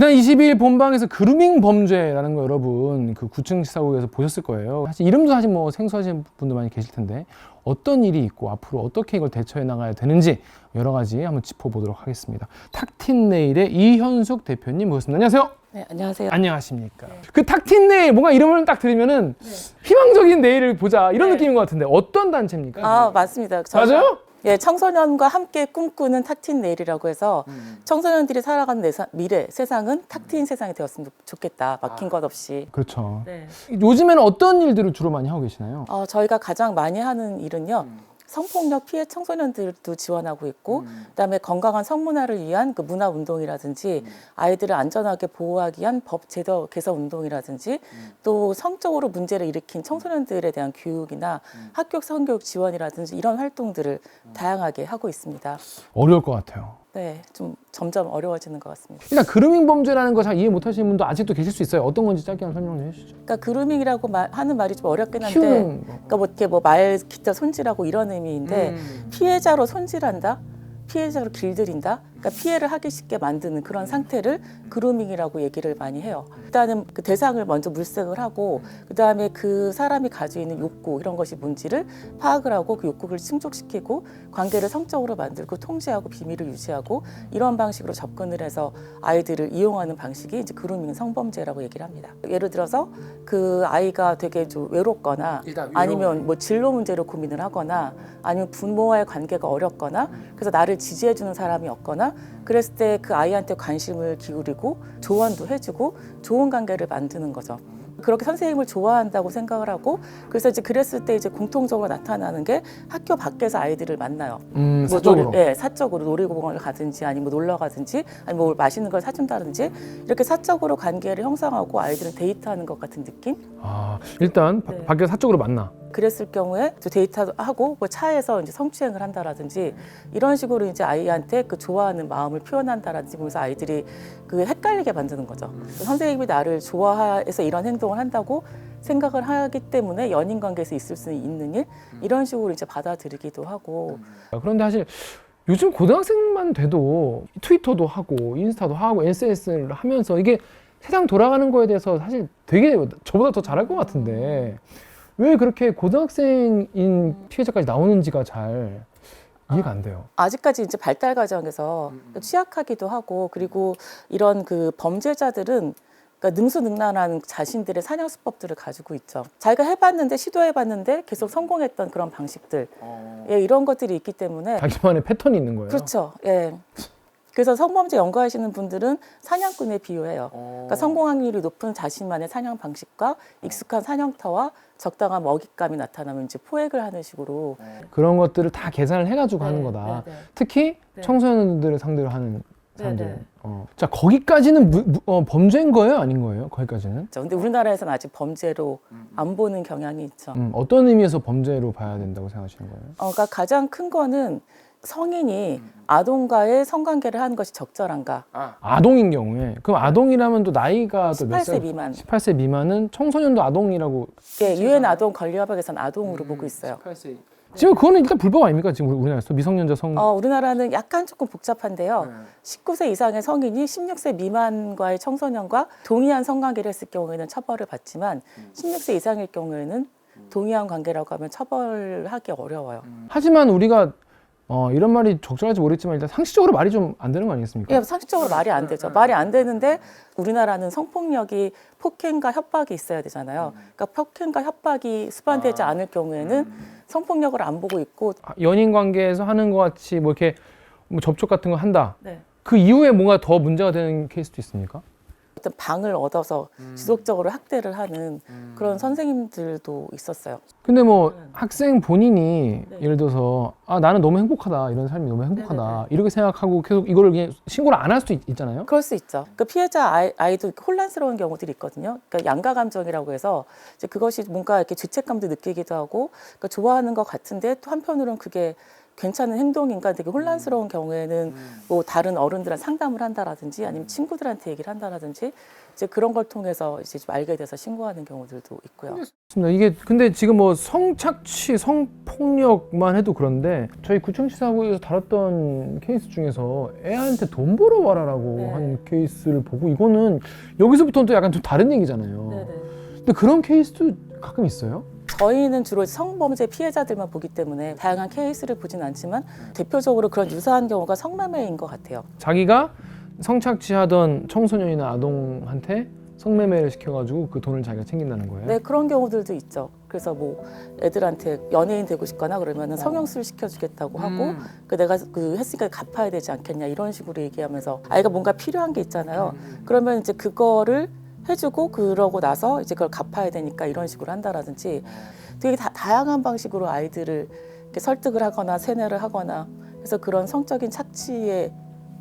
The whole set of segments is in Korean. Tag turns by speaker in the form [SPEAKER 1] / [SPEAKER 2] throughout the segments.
[SPEAKER 1] 지난 22일 본방에서 그루밍 범죄라는 거 여러분 그 9층 시사국에서 보셨을 거예요. 사실 이름도 사실 뭐 생소하신 분들 많이 계실 텐데 어떤 일이 있고 앞으로 어떻게 이걸 대처해 나가야 되는지 여러 가지 한번 짚어보도록 하겠습니다. 탁틴네일의 이현숙 대표님 모셨습니다. 안녕하세요.
[SPEAKER 2] 네, 안녕하세요.
[SPEAKER 1] 안녕하십니까. 네. 그 탁틴네일 뭔가 이름을 딱 들으면은 희망적인 내일을 보자 이런 느낌인 것 같은데 어떤 단체입니까?
[SPEAKER 2] 아, 맞습니다.
[SPEAKER 1] 맞아요?
[SPEAKER 2] 예, 청소년과 함께 꿈꾸는 탁틴 네일이라고 해서 청소년들이 살아가는 미래 세상은 탁틴 세상이 되었으면 좋겠다. 막힌 것 없이.
[SPEAKER 1] 그렇죠.
[SPEAKER 2] 네.
[SPEAKER 1] 요즘에는 어떤 일들을 주로 많이 하고 계시나요?
[SPEAKER 2] 저희가 가장 많이 하는 일은요. 성폭력 피해 청소년들도 지원하고 있고 그다음에 건강한 성문화를 위한 그 문화 운동이라든지 아이들을 안전하게 보호하기 위한 법 제도 개선 운동이라든지 또 성적으로 문제를 일으킨 청소년들에 대한 교육이나 학교 성교육 지원이라든지 이런 활동들을 다양하게 하고 있습니다.
[SPEAKER 1] 어려울 것 같아요.
[SPEAKER 2] 네, 좀 점점 어려워지는 것 같습니다.
[SPEAKER 1] 일단 그루밍 범죄라는 거 잘 이해 못 하시는 분도 아직도 계실 수 있어요. 어떤 건지 짧게 한번 설명 좀 해주시죠.
[SPEAKER 2] 그러니까 그루밍이라고 하는 말이 좀 어렵긴 한데,
[SPEAKER 1] 키우는 거.
[SPEAKER 2] 그러니까 뭐 이렇게 뭐 말 기타 손질하고 이런 의미인데 피해자로 손질한다, 피해자로 길들인다, 그러니까 피해를 하기 쉽게 만드는 그런 상태를 그루밍이라고 얘기를 많이 해요. 일단은 그 대상을 먼저 물색을 하고 그 다음에 그 사람이 가지고 있는 욕구 이런 것이 뭔지를 파악을 하고 그 욕구를 충족시키고 관계를 성적으로 만들고 통제하고 비밀을 유지하고 이런 방식으로 접근을 해서 아이들을 이용하는 방식이 이제 그루밍 성범죄라고 얘기를 합니다. 예를 들어서 그 아이가 되게 좀 외롭거나 아니면 뭐 진로 문제로 고민을 하거나 아니면 부모와의 관계가 어렵거나 그래서 나를 지지해주는 사람이 없거나 그랬을 때 그 아이한테 관심을 기울이고 조언도 해주고 좋은 관계를 만드는 거죠. 그렇게 선생님을 좋아한다고 생각을 하고 그래서 이제 그랬을 때 이제 공통적으로 나타나는 게 학교 밖에서 아이들을 만나요.
[SPEAKER 1] 사적으로.
[SPEAKER 2] 네, 사적으로 놀이공원을 가든지 아니면 뭐 놀러 가든지 아니면 뭐 맛있는 걸 사준다든지 이렇게 사적으로 관계를 형성하고 아이들은 데이트하는 것 같은 느낌?
[SPEAKER 1] 아, 일단
[SPEAKER 2] 네.
[SPEAKER 1] 밖에서 사적으로 만나.
[SPEAKER 2] 그랬을 경우에 데이트하고 뭐 차에서 이제 성추행을 한다라든지 이런 식으로 이제 아이한테 그 좋아하는 마음을 표현한다라든지 그러면서 아이들이 그 헷갈리게 만드는 거죠. 선생님이 나를 좋아해서 이런 행동을 한다고 생각을 하기 때문에 연인 관계에서 있을 수 있는 일 이런 식으로 이제 받아들이기도 하고.
[SPEAKER 1] 그런데 사실 요즘 고등학생만 돼도 트위터도 하고 인스타도 하고 SNS를 하면서 이게 세상 돌아가는 거에 대해서 사실 되게 저보다 더 잘할 것 같은데 왜 그렇게 고등학생인 피해자까지 나오는지가 잘 이해가 안 돼요.
[SPEAKER 2] 아직까지 이제 발달 과정에서 취약하기도 하고 그리고 이런 그 범죄자들은 그러니까 능수능란한 자신들의 사냥 수법들을 가지고 있죠. 자기가 해봤는데 시도해봤는데 계속 성공했던 그런 방식들, 예, 이런 것들이 있기 때문에
[SPEAKER 1] 자기만의 패턴이 있는 거예요.
[SPEAKER 2] 그렇죠. 예. 그래서 성범죄 연구하시는 분들은 사냥꾼에 비유해요. 그러니까 성공 확률이 높은 자신만의 사냥 방식과 익숙한 사냥터와 적당한 먹잇감이 나타나면 이제 포획을 하는 식으로
[SPEAKER 1] 그런 것들을 다 계산을 해가지고 하는
[SPEAKER 2] 네,
[SPEAKER 1] 거다.
[SPEAKER 2] 네, 네.
[SPEAKER 1] 특히
[SPEAKER 2] 네.
[SPEAKER 1] 청소년들을 상대로 하는 사람들.
[SPEAKER 2] 네, 네.
[SPEAKER 1] 자, 거기까지는 범죄인 거예요? 아닌 거예요? 거기까지는?
[SPEAKER 2] 근데 우리나라에서는 아직 범죄로 안 보는 경향이 있죠.
[SPEAKER 1] 어떤 의미에서 범죄로 봐야 된다고 생각하시는 거예요?
[SPEAKER 2] 그러니까 가장 큰 거는 성인이 아동과의 성관계를 하는 것이 적절한가.
[SPEAKER 1] 아동인 경우에 그럼 아동이라면 또 나이가 또 몇
[SPEAKER 2] 18세
[SPEAKER 1] 살?
[SPEAKER 2] 미만.
[SPEAKER 1] 18세 미만은 청소년도 아동이라고.
[SPEAKER 2] 예, 유엔 아동 권리협약에서는 아동으로 보고 있어요.
[SPEAKER 1] 18세. 지금 그거는 일단 불법 아닙니까? 지금 우리나라에서 미성년자 성.
[SPEAKER 2] 우리나라는 약간 조금 복잡한데요. 19세 이상의 성인이 16세 미만과의 청소년과 동의한 성관계를 했을 경우에는 처벌을 받지만 16세 이상일 경우에는 동의한 관계라고 하면 처벌하기 어려워요.
[SPEAKER 1] 하지만 우리가 이런 말이 적절할지 모르겠지만 일단 상식적으로 말이 좀 안 되는 거 아니겠습니까?
[SPEAKER 2] 예, 상식적으로 말이 안 되죠. 말이 안 되는데 우리나라는 성폭력이 폭행과 협박이 있어야 되잖아요. 그러니까 폭행과 협박이 수반되지 않을 경우에는 성폭력을 안 보고 있고
[SPEAKER 1] 연인 관계에서 하는 것 같이 뭐 이렇게 뭐 접촉 같은 거 한다.
[SPEAKER 2] 네.
[SPEAKER 1] 그 이후에 뭔가 더 문제가 되는 케이스도 있습니까?
[SPEAKER 2] 어떤 방을 얻어서 지속적으로 학대를 하는 그런 선생님들도 있었어요.
[SPEAKER 1] 근데 뭐 학생 본인이
[SPEAKER 2] 네.
[SPEAKER 1] 예를 들어서 나는 너무 행복하다 이런 삶이 너무 행복하다
[SPEAKER 2] 네네네.
[SPEAKER 1] 이렇게 생각하고 계속 이거를 그냥 신고를 안 할 수도 있잖아요.
[SPEAKER 2] 그럴 수 있죠. 그 피해자 아이도 혼란스러운 경우들이 있거든요. 그러니까 양가 감정이라고 해서 이제 그것이 뭔가 이렇게 죄책감도 느끼기도 하고 그러니까 좋아하는 것 같은데 또 한편으로는 그게 괜찮은 행동인가 되게 혼란스러운 경우에는 뭐 다른 어른들한테 상담을 한다라든지 아니면 친구들한테 얘기를 한다라든지 이제 그런 걸 통해서 이제 좀 알게 돼서 신고하는 경우들도 있고요.
[SPEAKER 1] 맞습니다. 이게 근데 지금 뭐 성착취, 성폭력만 해도 그런데 저희 구청시사부에서 다뤘던 케이스 중에서 애한테 돈 벌어 와라라고
[SPEAKER 2] 네.
[SPEAKER 1] 한 케이스를 보고 이거는 여기서부터는 또 약간 좀 다른 얘기잖아요.
[SPEAKER 2] 네네.
[SPEAKER 1] 근데 그런 케이스도 가끔 있어요?
[SPEAKER 2] 저희는 주로 성범죄 피해자들만 보기 때문에 다양한 케이스를 보진 않지만 대표적으로 그런 유사한 경우가 성매매인 것 같아요.
[SPEAKER 1] 자기가 성착취하던 청소년이나 아동한테 성매매를 시켜가지고 그 돈을 자기가 챙긴다는 거예요?
[SPEAKER 2] 네, 그런 경우들도 있죠. 그래서 뭐 애들한테 연예인 되고 싶거나 그러면은 성형수술 시켜주겠다고 하고 그 내가 그 했으니까 갚아야 되지 않겠냐 이런 식으로 얘기하면서 아이가 뭔가 필요한 게 있잖아요. 그러면 이제 그거를 해주고 그러고 나서 이제 그걸 갚아야 되니까 이런 식으로 한다라든지 되게 다양한 방식으로 아이들을 이렇게 설득을 하거나 세뇌를 하거나 그래서 그런 성적인 착취에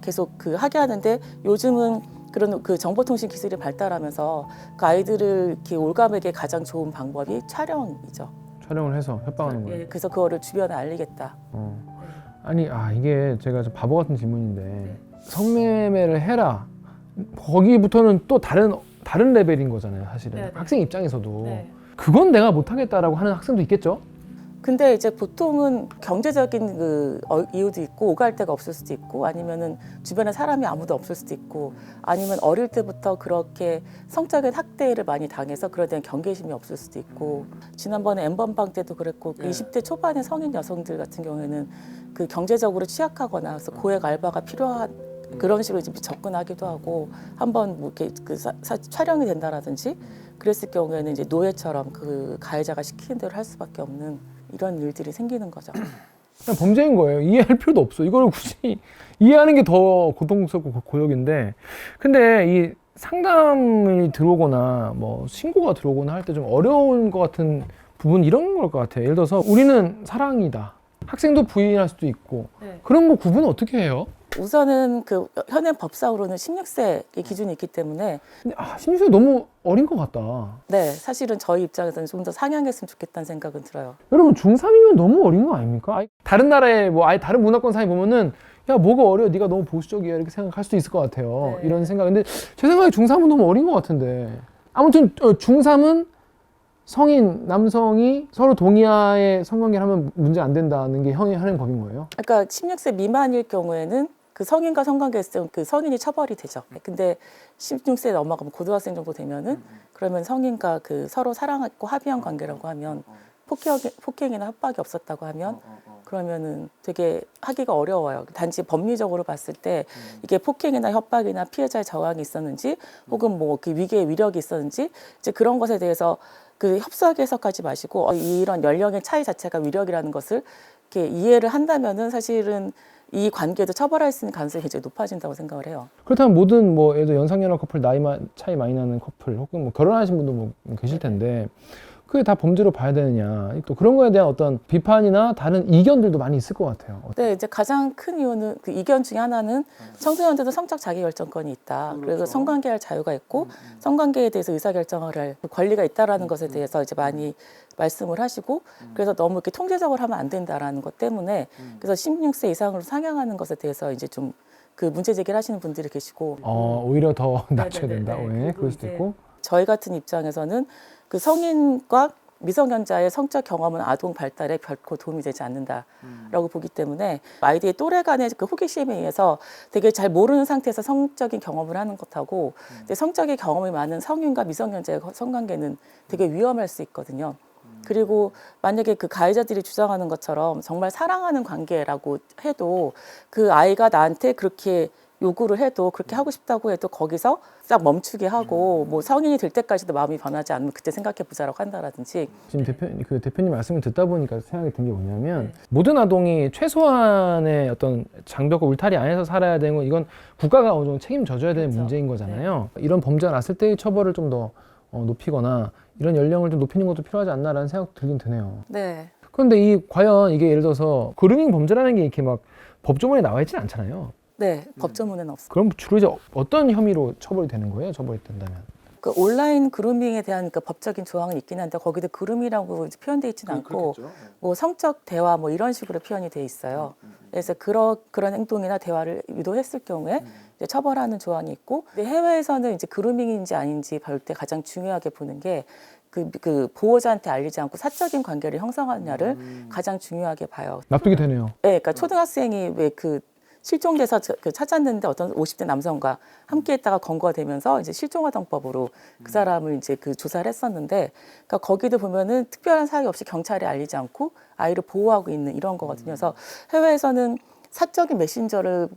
[SPEAKER 2] 계속 그 하게 하는데 요즘은 그런 그 정보통신 기술이 발달하면서 그 아이들을 이렇게 올감에게 가장 좋은 방법이 촬영이죠.
[SPEAKER 1] 촬영을 해서 협박하는 거예요?
[SPEAKER 2] 예, 그래서 그거를 주변에 알리겠다.
[SPEAKER 1] 아니 이게 제가 좀 바보 같은 질문인데 성매매를 해라 거기부터는 또 다른 레벨인 거잖아요 사실은.
[SPEAKER 2] 네네.
[SPEAKER 1] 학생 입장에서도
[SPEAKER 2] 네.
[SPEAKER 1] 그건 내가 못하겠다라고 하는 학생도 있겠죠?
[SPEAKER 2] 근데 이제 보통은 경제적인 그 이유도 있고 오갈 데가 없을 수도 있고 아니면은 주변에 사람이 아무도 없을 수도 있고 아니면 어릴 때부터 그렇게 성적인 학대를 많이 당해서 그에 대한 경계심이 없을 수도 있고 지난번에 N번방 때도 그랬고 그 20대 초반의 성인 여성들 같은 경우에는 그 경제적으로 취약하거나 그래서 고액 알바가 필요한 그런 식으로 이제 접근하기도 하고 한번 뭐 이렇게 그 촬영이 된다라든지 그랬을 경우에는 이제 노예처럼 그 가해자가 시키는 대로 할 수밖에 없는 이런 일들이 생기는 거죠.
[SPEAKER 1] 그냥 범죄인 거예요. 이해할 필요도 없어. 이걸 굳이 이해하는 게 더 고통스럽고 고역인데 근데 이 상담이 들어오거나 뭐 신고가 들어오거나 할 때 좀 어려운 것 같은 부분 이런 걸 것 같아요. 예를 들어서 우리는 사랑이다. 학생도 부인할 수도 있고
[SPEAKER 2] 네.
[SPEAKER 1] 그런 거 구분 어떻게 해요?
[SPEAKER 2] 우선은 그 현행 법상으로는 16세의 기준이 있기 때문에
[SPEAKER 1] 근데 16세 너무 어린 것 같다.
[SPEAKER 2] 네 사실은 저희 입장에서는 좀 더 상향했으면 좋겠다는 생각은 들어요.
[SPEAKER 1] 여러분 중3이면 너무 어린 거 아닙니까? 다른 나라의 뭐 아예 다른 문화권 사회 보면은 야 뭐가 어려 네가 너무 보수적이야 이렇게 생각할 수도 있을 것 같아요.
[SPEAKER 2] 네.
[SPEAKER 1] 이런 생각. 근데 제 생각에 중3은 너무 어린 것 같은데 아무튼 중3은 성인 남성이 서로 동의하에 성관계를 하면 문제 안 된다는 게 현행 법인 거예요?
[SPEAKER 2] 그러니까 16세 미만일 경우에는 그 성인과 성관계했을 때 그 성인이 처벌이 되죠. 근데 16세 넘어가면 고등학생 정도 되면은 그러면 성인과 그 서로 사랑했고 합의한 관계라고 하면 폭행이나 협박이 없었다고 하면 그러면은 되게 하기가 어려워요. 단지 법리적으로 봤을 때 이게 폭행이나 협박이나 피해자의 저항이 있었는지 혹은 뭐 그 위계의 위력이 있었는지 이제 그런 것에 대해서 그 협소하게 해석하지 마시고 이런 연령의 차이 자체가 위력이라는 것을 이렇게 이해를 한다면은 사실은 이 관계도 처벌할 수 있는 가능성이 굉장히 높아진다고 생각을 해요.
[SPEAKER 1] 그렇다면 모든 뭐 예를 들어 연상연하 커플 차이 많이 나는 커플 혹은 뭐 결혼하신 분도 뭐 계실 텐데 그게 다 범죄로 봐야 되느냐 또 그런 거에 대한 어떤 비판이나 다른 이견들도 많이 있을 것 같아요.
[SPEAKER 2] 네, 이제 가장 큰 이유는 그 이견 중에 하나는 청소년들도 성적 자기결정권이 있다. 그리고 성관계할 자유가 있고 성관계에 대해서 의사결정을 할 권리가 있다라는 것에 대해서 이제 많이 말씀을 하시고 그래서 너무 이렇게 통제적으로 하면 안 된다라는 것 때문에 그래서 16세 이상으로 상향하는 것에 대해서 이제 좀 그 문제 제기를 하시는 분들이 계시고
[SPEAKER 1] 오히려 더 낮춰야
[SPEAKER 2] 네네네네.
[SPEAKER 1] 된다. 왜? 그럴 수도
[SPEAKER 2] 이제
[SPEAKER 1] 있고.
[SPEAKER 2] 저희 같은 입장에서는 그 성인과 미성년자의 성적 경험은 아동 발달에 결코 도움이 되지 않는다라고 보기 때문에 아이들의 또래 간의 그 호기심에 의해서 되게 잘 모르는 상태에서 성적인 경험을 하는 것하고 근데 성적인 경험이 많은 성인과 미성년자의 성관계는 되게 위험할 수 있거든요. 그리고 만약에 그 가해자들이 주장하는 것처럼 정말 사랑하는 관계라고 해도 그 아이가 나한테 그렇게 요구를 해도 그렇게 하고 싶다고 해도 거기서 싹 멈추게 하고 뭐 성인이 될 때까지도 마음이 변하지 않으면 그때 생각해 보자라고 한다라든지
[SPEAKER 1] 지금 대표님 말씀을 듣다 보니까 생각이 든 게 뭐냐면 모든 아동이 최소한의 어떤 장벽과 울타리 안에서 살아야 되는 건 이건 국가가 어느 정도 책임져줘야 되는
[SPEAKER 2] 그렇죠.
[SPEAKER 1] 문제인 거잖아요. 이런 범죄가 났을 때의 처벌을 좀 더 높이거나 이런 연령을 좀 높이는 것도 필요하지 않나라는 생각 들긴 드네요.
[SPEAKER 2] 네.
[SPEAKER 1] 그런데 과연 이게 예를 들어서 그루밍 범죄라는 게 이렇게 막 법조문에 나와 있진 않잖아요.
[SPEAKER 2] 네, 법조문에는 없습니다.
[SPEAKER 1] 그럼 주로 이제 어떤 혐의로 처벌이 되는 거예요? 처벌이 된다면?
[SPEAKER 2] 그 온라인 그루밍에 대한 그 법적인 조항은 있긴 한데 거기도 그루밍이라고 이제 표현되어 있지는 않고 뭐 성적 대화 뭐 이런 식으로 표현이 돼 있어요. 그래서 그런 행동이나 대화를 유도했을 경우에 이제 처벌하는 조항이 있고, 근데 해외에서는 이제 그루밍인지 아닌지 볼 때 가장 중요하게 보는 게 그 보호자한테 알리지 않고 사적인 관계를 형성하느냐를 가장 중요하게 봐요.
[SPEAKER 1] 납득이 되네요.
[SPEAKER 2] 네, 그러니까 초등학생이 왜 그 실종돼서 그 찾았는데 어떤 50대 남성과 함께했다가 검거가 되면서 이제 실종아동법으로 그 사람을 이제 그 조사를 했었는데, 그러니까 거기도 보면은 특별한 사유 없이 경찰에 알리지 않고 아이를 보호하고 있는 이런 거거든요. 그래서 해외에서는 사적인 메신저를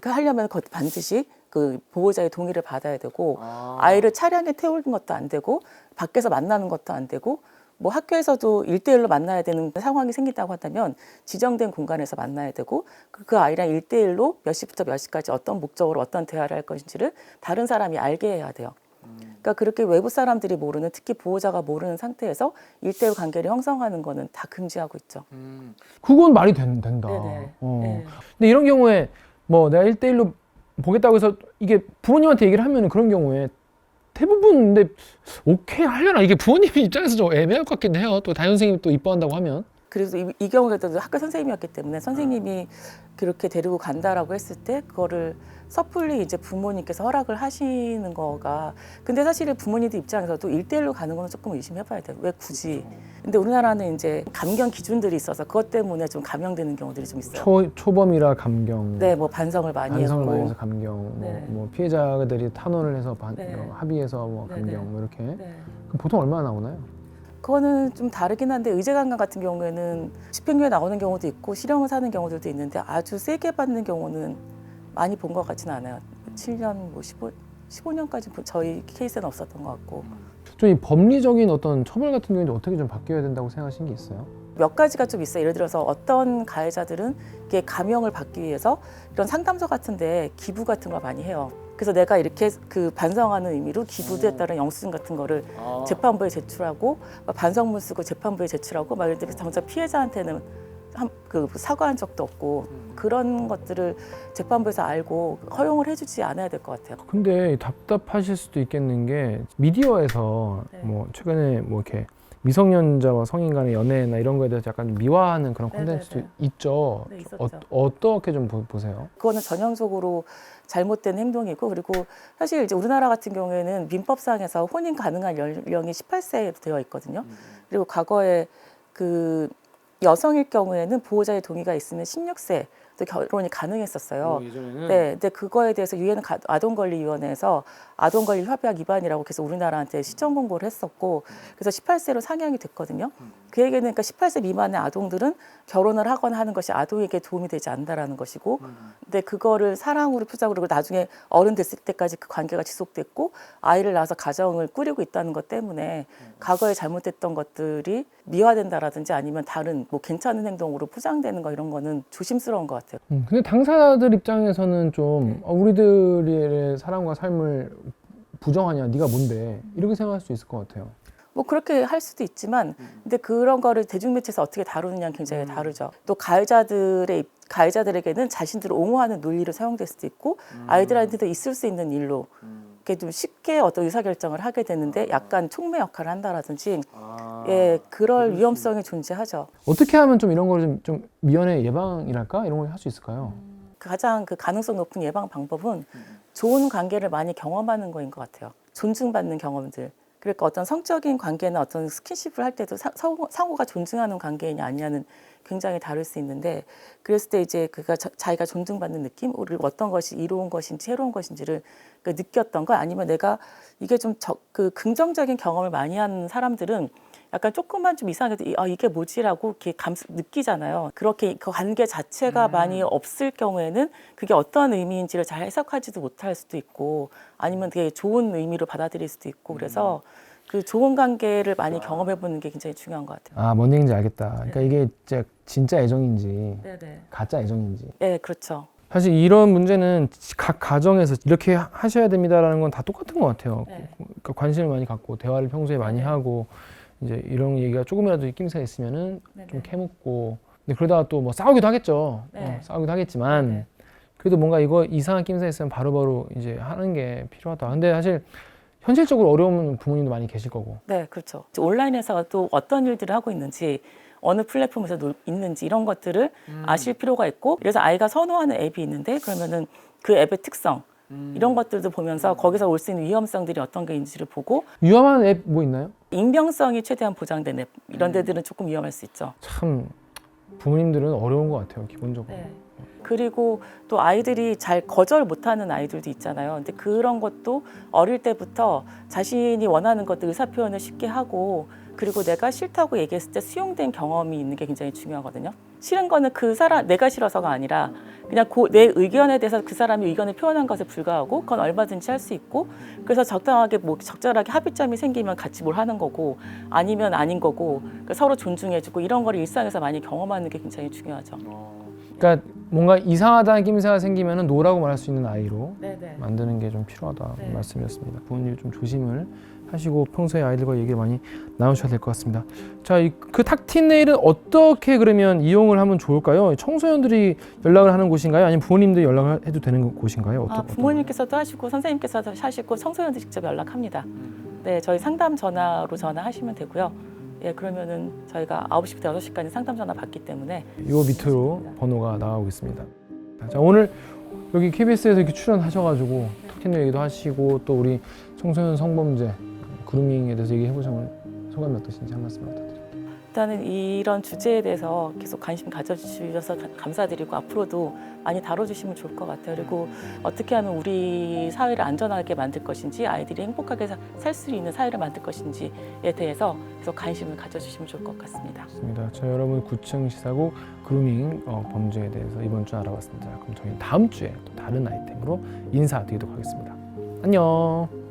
[SPEAKER 2] 하려면 반드시 그 보호자의 동의를 받아야 되고, 아이를 차량에 태우는 것도 안 되고, 밖에서 만나는 것도 안 되고, 뭐 학교에서도 1대1로 만나야 되는 상황이 생긴다고 한다면 지정된 공간에서 만나야 되고, 그 아이랑 1대1로 몇 시부터 몇 시까지 어떤 목적으로 어떤 대화를 할 것인지를 다른 사람이 알게 해야 돼요. 그러니까 그렇게 외부 사람들이 모르는, 특히 보호자가 모르는 상태에서 1대1 관계를 형성하는 거는 다 금지하고 있죠.
[SPEAKER 1] 그건 말이 된다.
[SPEAKER 2] 네네.
[SPEAKER 1] 네. 근데 이런 경우에 뭐 내가 1대1로 보겠다고 해서 이게 부모님한테 얘기를 하면 그런 경우에 대부분 근데 오케이 하려나? 이게 부모님 입장에서 좀 애매할 것 같긴 해요. 또 담임 선생님이 또 이뻐한다고 하면.
[SPEAKER 2] 그래서 이 경우에도 학교 선생님이었기 때문에 선생님이 그렇게 데리고 간다라고 했을 때 그거를 섣불리 이제 부모님께서 허락을 하시는 거가, 근데 사실은 부모님들 입장에서도 1대1로 가는 거는 조금 의심해봐야 돼요. 왜 굳이? 근데 우리나라는 이제 감경 기준들이 있어서 그것 때문에 좀 감형되는 경우들이 좀 있어요.
[SPEAKER 1] 초범이라 감경.
[SPEAKER 2] 네, 뭐 반성을 많이
[SPEAKER 1] 반성을 많이
[SPEAKER 2] 했고.
[SPEAKER 1] 해서 감경.
[SPEAKER 2] 네.
[SPEAKER 1] 뭐 피해자들이 탄원을 해서
[SPEAKER 2] 네.
[SPEAKER 1] 합의해서 뭐
[SPEAKER 2] 네,
[SPEAKER 1] 감경
[SPEAKER 2] 네.
[SPEAKER 1] 뭐 이렇게.
[SPEAKER 2] 네.
[SPEAKER 1] 그럼 보통 얼마나 나오나요?
[SPEAKER 2] 그거는 좀 다르긴 한데, 의제강간 같은 경우에는 집행유예 나오는 경우도 있고 실형을 사는 경우들도 있는데, 아주 세게 받는 경우는 많이 본 것 같지는 않아요. 7년, 뭐 15년까지 저희 케이스는 없었던 것 같고.
[SPEAKER 1] 좀 이 법리적인 어떤 처벌 같은 경우는 어떻게 좀 바뀌어야 된다고 생각하시는 게 있어요?
[SPEAKER 2] 몇 가지가 좀 있어요. 예를 들어서 어떤 가해자들은 이게 감형을 받기 위해서 이런 상담소 같은데 기부 같은 걸 많이 해요. 그래서 내가 이렇게 그 반성하는 의미로 기부에 따른 영수증 같은 거를 재판부에 제출하고, 반성문 쓰고 재판부에 제출하고 막 이런데 정작 피해자한테는 그 사과한 적도 없고, 그런 것들을 재판부에서 알고 허용을 해주지 않아야 될 것 같아요.
[SPEAKER 1] 근데 답답하실 수도 있겠는 게 미디어에서
[SPEAKER 2] 네.
[SPEAKER 1] 뭐 최근에 뭐 이렇게 미성년자와 성인 간의 연애나 이런 거에 대해서 약간 미화하는 그런 콘텐츠도
[SPEAKER 2] 네네네.
[SPEAKER 1] 있죠.
[SPEAKER 2] 네, 있었죠.
[SPEAKER 1] 어떻게 좀 보세요?
[SPEAKER 2] 그거는 전형적으로 잘못된 행동이고, 그리고 사실 이제 우리나라 같은 경우에는 민법상에서 혼인 가능한 연령이 18세 되어 있거든요. 그리고 과거에 그 여성일 경우에는 보호자의 동의가 있으면 16세 또 결혼이 가능했었어요.
[SPEAKER 1] 예전에는
[SPEAKER 2] 네, 근데 그거에 대해서 유엔 아동권리위원회에서 아동권리 협약 위반이라고 해서 우리나라한테 시정 공고를 했었고, 그래서 18세로 상향이 됐거든요. 그 얘기는 그러니까 18세 미만의 아동들은 결혼을 하거나 하는 것이 아동에게 도움이 되지 않는다라는 것이고, 근데 그거를 사랑으로 표작으로 그리고 나중에 어른 됐을 때까지 그 관계가 지속됐고 아이를 낳아서 가정을 꾸리고 있다는 것 때문에 과거에 잘못됐던 것들이 미화된다라든지 아니면 다른 뭐 괜찮은 행동으로 포장되는 거, 이런 거는 조심스러운 것 같아요.
[SPEAKER 1] 근데 당사자들 입장에서는 좀 우리들의 사랑과 삶을 부정하냐, 네가 뭔데, 이렇게 생각할 수 있을 것 같아요.
[SPEAKER 2] 뭐 그렇게 할 수도 있지만, 근데 그런 거를 대중매체에서 어떻게 다루느냐는 굉장히 다르죠. 또 가해자들에게는 자신들을 옹호하는 논리로 사용될 수도 있고, 아이들한테도 있을 수 있는 일로 이렇게 좀 쉽게 어떤 의사결정을 하게 되는데 약간 촉매 역할을 한다라든지, 예, 그럴 위험성이 존재하죠.
[SPEAKER 1] 어떻게 하면 좀 이런 거를 좀 미연에 예방이랄까? 이런 걸 할 수 있을까요?
[SPEAKER 2] 가장 그 가능성 높은 예방 방법은 좋은 관계를 많이 경험하는 거인 것 같아요. 존중받는 경험들. 그러니까 어떤 성적인 관계나 어떤 스킨십을 할 때도 상호가 존중하는 관계이냐 아니냐는 굉장히 다를 수 있는데, 그랬을 때 이제 그가 자기가 존중받는 느낌, 우리 어떤 것이 이로운 것인지 새로운 것인지를 느꼈던 거, 아니면 내가 이게 좀 그 긍정적인 경험을 많이 하는 사람들은 약간 조금만 좀 이상해도 이게 뭐지라고 이렇게 느끼잖아요. 그렇게 그 관계 자체가 많이 없을 경우에는 그게 어떤 의미인지를 잘 해석하지도 못할 수도 있고, 아니면 되게 좋은 의미로 받아들일 수도 있고, 그래서 그 좋은 관계를 많이 경험해보는 게 굉장히 중요한 것 같아요.
[SPEAKER 1] 아, 뭔 얘기인지 알겠다. 그러니까 이게 진짜 애정인지
[SPEAKER 2] 네네.
[SPEAKER 1] 가짜 애정인지.
[SPEAKER 2] 네, 그렇죠.
[SPEAKER 1] 사실 이런 문제는 각 가정에서 이렇게 하셔야 됩니다라는 건 다 똑같은 것 같아요.
[SPEAKER 2] 네.
[SPEAKER 1] 그러니까 관심을 많이 갖고 대화를 평소에 많이 하고, 이제 이런 얘기가 조금이라도 끼임새가 있으면은 좀 캐묻고, 근데 그러다가 또 뭐 싸우기도 하겠죠.
[SPEAKER 2] 네.
[SPEAKER 1] 싸우기도 하겠지만
[SPEAKER 2] 네.
[SPEAKER 1] 그래도 뭔가 이거 이상한 끼임새 있으면 바로바로 이제 하는 게 필요하다. 근데 사실 현실적으로 어려운 부모님도 많이 계실 거고.
[SPEAKER 2] 네, 그렇죠. 온라인에서 또 어떤 일들을 하고 있는지, 어느 플랫폼에서 있는지 이런 것들을 아실 필요가 있고, 그래서 아이가 선호하는 앱이 있는데 그러면은 그 앱의 특성 이런 것들도 보면서 거기서 올 수 있는 위험성들이 어떤 게 있는지를 보고,
[SPEAKER 1] 위험한 앱 뭐 있나요?
[SPEAKER 2] 익명성이 최대한 보장된 앱 이런 데들은 조금 위험할 수 있죠.
[SPEAKER 1] 참 부모님들은 어려운 것 같아요, 기본적으로.
[SPEAKER 2] 네. 그리고 또 아이들이 잘 거절 못하는 아이들도 있잖아요. 근데 그런 것도 어릴 때부터 자신이 원하는 것들 의사 표현을 쉽게 하고, 그리고 내가 싫다고 얘기했을 때 수용된 경험이 있는 게 굉장히 중요하거든요. 싫은 거는 그 사람 내가 싫어서가 아니라 그냥 내 의견에 대해서 그 사람이 의견을 표현한 것에 불과하고, 그건 얼마든지 할 수 있고, 그래서 적당하게 뭐 적절하게 합의점이 생기면 같이 뭘 하는 거고, 아니면 아닌 거고, 그러니까 서로 존중해주고 이런 거를 일상에서 많이 경험하는 게 굉장히 중요하죠.
[SPEAKER 1] 그러니까 뭔가 이상하다는 낌새가 생기면 노라고 말할 수 있는 아이로
[SPEAKER 2] 네네.
[SPEAKER 1] 만드는 게 좀 필요하다
[SPEAKER 2] 네.
[SPEAKER 1] 말씀이었습니다. 부모님이 좀 조심을 하시고 평소에 아이들과 얘기를 많이 나누셔야 될 것 같습니다. 자, 그 탁틴 네일은 어떻게 그러면 이용을 하면 좋을까요? 청소년들이 연락을 하는 곳인가요? 아니면 부모님들이 연락을 해도 되는 곳인가요?
[SPEAKER 2] 부모님께서도 하시고 선생님께서도 하시고 청소년들 직접 연락합니다. 네, 저희 상담 전화로 전화하시면 되고요. 예, 그러면은 저희가 9시부터 6시까지 상담 전화 받기 때문에
[SPEAKER 1] 요 밑으로 번호가 나가고 있습니다. 자, 오늘 여기 KBS에서 이렇게 출연하셔가지고 탁틴 네일 얘기도 하시고 또 우리 청소년 성범죄 그루밍에 대해서 얘기해보시면 소감이 어떠신지 한 말씀 부탁드립니다.
[SPEAKER 2] 일단은 이런 주제에 대해서 계속 관심 가져주셔서 감사드리고, 앞으로도 많이 다뤄주시면 좋을 것 같아요. 그리고 어떻게 하면 우리 사회를 안전하게 만들 것인지, 아이들이 행복하게 살 수 있는 사회를 만들 것인지에 대해서 계속 관심을 가져주시면 좋을 것 같습니다.
[SPEAKER 1] 좋습니다. 저 여러분 9층 시사고 그루밍 범죄에 대해서 이번 주 알아봤습니다. 그럼 저희 다음 주에 또 다른 아이템으로 인사드리도록 하겠습니다. 안녕.